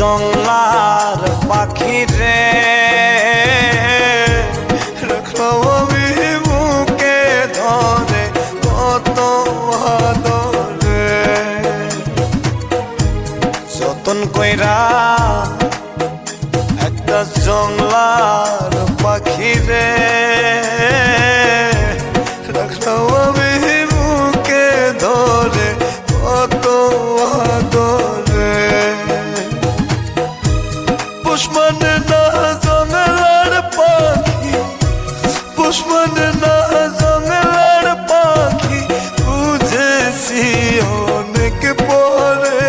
জংলার পাখি রে রাখলো আমি বুকে ধরে কত আদরে যতন কইরা একটা জংলার পাখি রে রাখলো আমি বুকে ধরে কত আদরে পুষ্পনে না জংলার পাখি পুষ্পনে না জংলার পাখি বুঝেছি অনেক পরে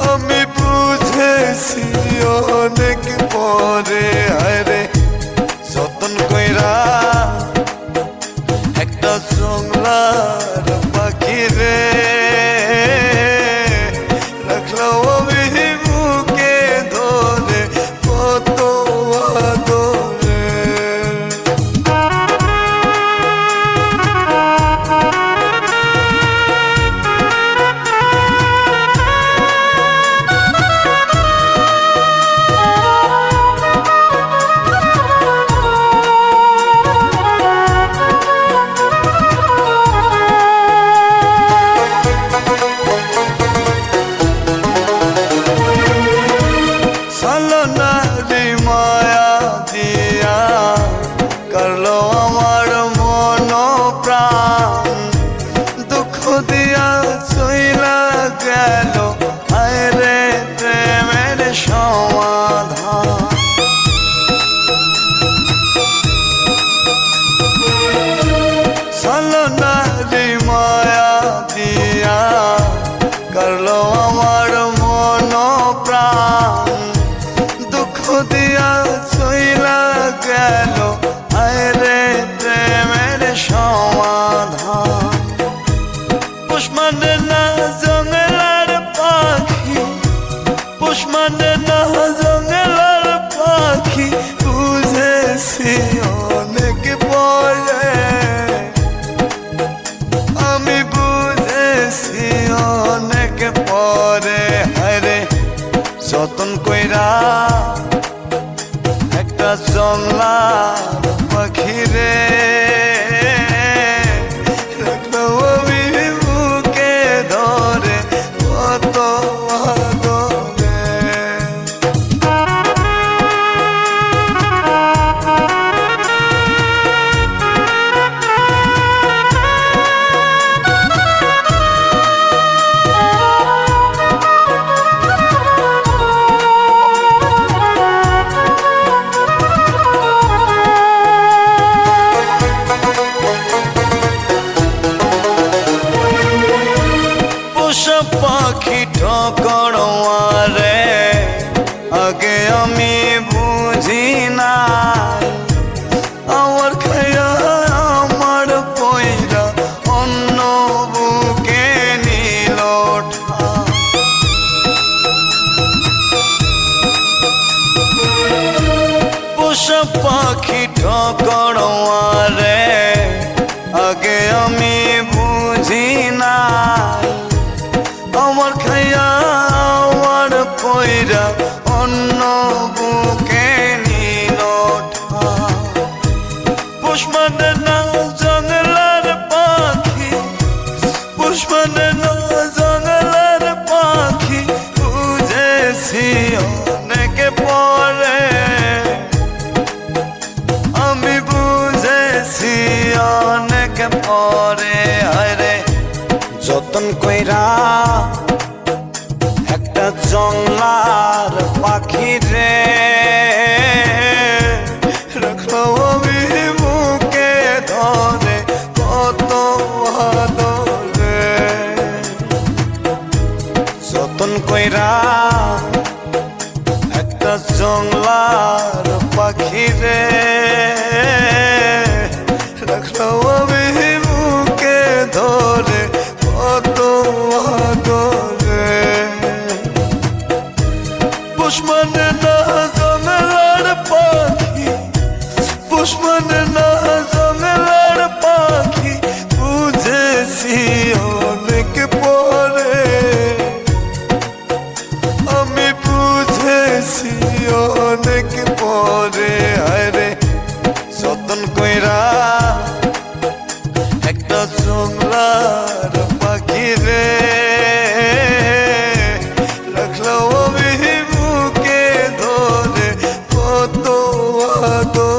আমি বুঝেছি অনেক পরে আরে যতন কইরা একটা জংলার পাখি রে রাখলো আমি বুকে ধরে কত আদরে মায়া দিয়া করলো আমার মন প্রাণ দুঃখ দিয়া চইলা গেল আরে প্রেমের সমাধান সালনারি মায়া দিয়া করলো আমার মন প্রাণ দুঃখ দিয়া চইলা গেল আরে প্রেমের সমাধান পুষ্পনে না জংলার পাখি পুষ্পনে না জংলার পাখি বুঝেছি অনেক পরে আমি বুঝেছি অনেক পরে আরে যতন কইরা একটা জংলার পাখি রে রাখলো আমি বুকে ধরে কত আদরে পাখি ঠকড়ে আগে আমি বুঝি না আমার খায়া আমার পয়রা অন্য বুকে নিল পোষা পাখি ঠকড়ে আগে আমি বুঝি না আমার খাইয়া আমার পয়রা অন্য বুকে নিল পুষ্পনে না জংলার পাখি পুষ্পনে না জংলার পাখি বুঝেছি অনেক পরে আমি বুঝেছি অনেক পরে আরে যতন কইরা একটা জংলার পাখি রে রাখলো আমি বুকে ধরে কত আদরে যতন কইরা একটা জংলার পাখি রে রাখলো আমি বুকে ধরে কত কইরা একটা জংলার পাখি রে রাখলো আমি বুকে ধরে কত আদর